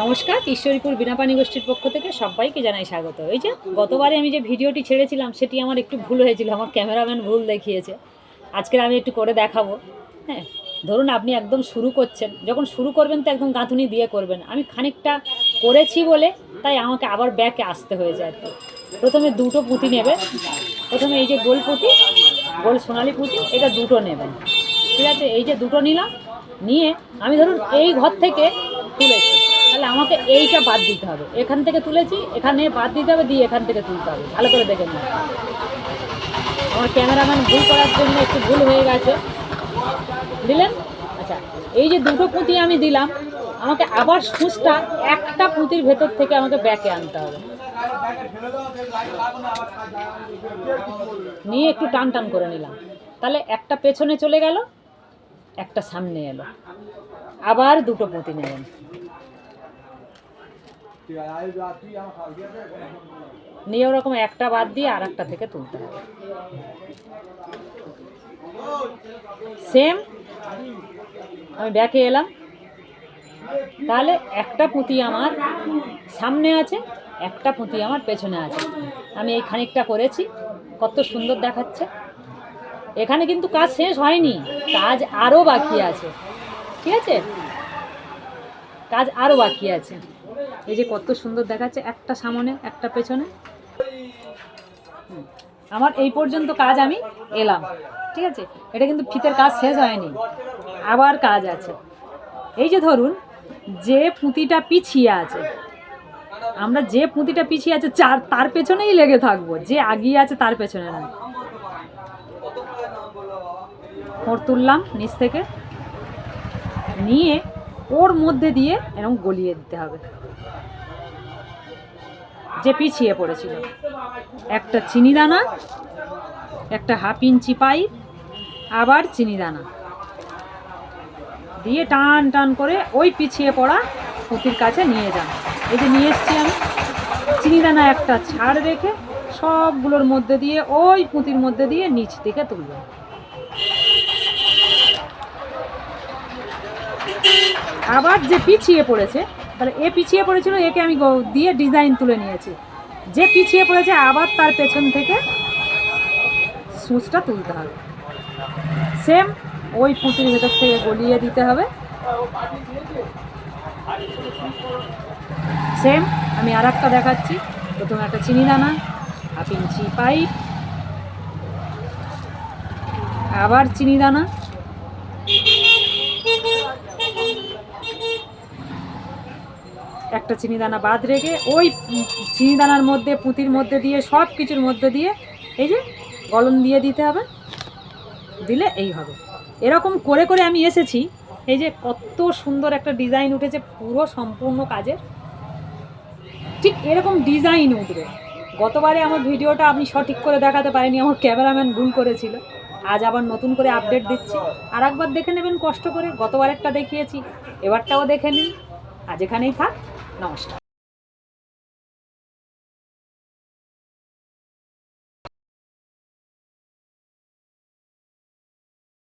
নমস্কার, ঈশ্বরীপুর বিনাপানি গোষ্ঠীর পক্ষ থেকে সবাইকে জানাই স্বাগত। এই যে গতবারে আমি যে ভিডিওটি ছেড়েছিলাম সেটি আমার একটু ভুল হয়েছিল, আমার ক্যামেরাম্যান ভুল দেখিয়েছে। আজকের আমি একটু করে দেখাবো। হ্যাঁ, ধরুন আপনি একদম শুরু করছেন, যখন শুরু করবেন তো একদম গাঁথুনি দিয়ে করবেন। আমি খানিকটা করেছি বলে তাই আমাকে আবার ব্যাকে আসতে হয়েছে আর কি। প্রথমে দুটো পুঁতি নেবে, প্রথমে এই যে গোল পুঁতি, গোল সোনালি পুঁতি, এটা দুটো নেবেন। ঠিক আছে, এই যে দুটো নিলাম, নিয়ে আমি ধরুন এই ঘর থেকে তুলেছি, তাহলে আমাকে এইটা বাদ দিতে হবে। এখান থেকে তুলেছি, এখানে বাদ দিতে হবে, দিয়ে এখান থেকে তুলতে হবে। ভালো করে দেখে নিন, আমার ক্যামেরাম্যান ভুল করার জন্য একটু ভুল হয়ে গেছে। দিলেন? আচ্ছা, এই যে দুটো পুঁতি আমি দিলাম, আমাকে আবার সুচটা একটা পুঁতির ভেতর থেকে আমাকে ব্যাকে আনতে হবে। নিয়ে একটু টান টান করে নিলাম, তাহলে একটা পেছনে চলে গেল, একটা সামনে এলো। আবার দুটো পুঁতি নেবেন, নিয়ে ওরকম একটা বাদ দিয়ে আর একটা থেকে তুলতে হবে। সেম আমি ব্যাকে এলাম, তাহলে একটা পুঁতি আমার সামনে আছে, একটা পুঁতি আমার পেছনে আছে। আমি এই খানিকটা করেছি, কত সুন্দর দেখাচ্ছে। এখানে কিন্তু কাজ শেষ হয়নি, কাজ আরও বাকি আছে। ঠিক আছে, কাজ আরও বাকি আছে। এই যে কত সুন্দর দেখাচ্ছে, একটা সামনে একটা পেছনে। আমার এই পর্যন্ত কাজ আমি এলাম। ঠিক আছে, এটা কিন্তু ফিতের কাজ শেষ হয়নি, আবার কাজ আছে। এই যে ধরুন যে পুঁতিটা পিছিয়ে আছে, আমরা যে পুঁতিটা পিছিয়ে আছে তার পেছনেই লেগে থাকবো, যে আগিয়ে আছে তার পেছনে না। ওর তুললাম নিচ থেকে, নিয়ে ওর মধ্যে দিয়ে এরকম গলিয়ে দিতে হবে যে পিছিয়ে পড়েছিল। একটা চিনি দানা, একটা 1/2 ইঞ্চি পাইপ, আবার চিনি দানা দিয়ে টান টান করে ওই পিছিয়ে পড়া পুঁতির কাছে নিয়ে যান। এই যে নিয়ে এসছি আমি, চিনি দানা একটা ছাড় রেখে সবগুলোর মধ্যে দিয়ে ওই পুঁতির মধ্যে দিয়ে নিচ থেকে তুলবেন। আবার যে পিছিয়ে পড়েছে, তাহলে এ পিছিয়ে পড়েছিল, একে আমি দিয়ে ডিজাইন তুলে নিয়েছি। যে পিছিয়ে পড়েছে আবার তার পেছন থেকে সুচটা তুলতে হবে। সেম ওই পুঁতির ভেতর থেকে গলিয়ে দিতে হবে। সেম আমি আর একটা দেখাচ্ছি। প্রথমে একটা চিনি দানা, 1/2 ইঞ্চি পাইপ, আবার চিনি দানা, একটা চিনি দানা বাদ রেখে ওই চিনি দানার মধ্যে পুঁতির মধ্যে দিয়ে সব কিছুর মধ্যে দিয়ে এই যে গলন দিয়ে দিতে হবে। দিলে এই হবে। এরকম করে করে আমি এসেছি। এই যে কত সুন্দর একটা ডিজাইন উঠেছে, পুরো সম্পূর্ণ কাজের ঠিক এরকম ডিজাইন উঠবে। গতবারে আমার ভিডিওটা আমি সঠিক করে দেখাতে পারিনি, আমার ক্যামেরাম্যান ভুল করেছিল। আজ আবার নতুন করে আপডেট দিচ্ছি, আর একবার দেখে নেবেন কষ্ট করে। গতবার একটা দেখিয়েছি, এবারটাও দেখে নিন। আজ এখানেই থাক, নমস্কার।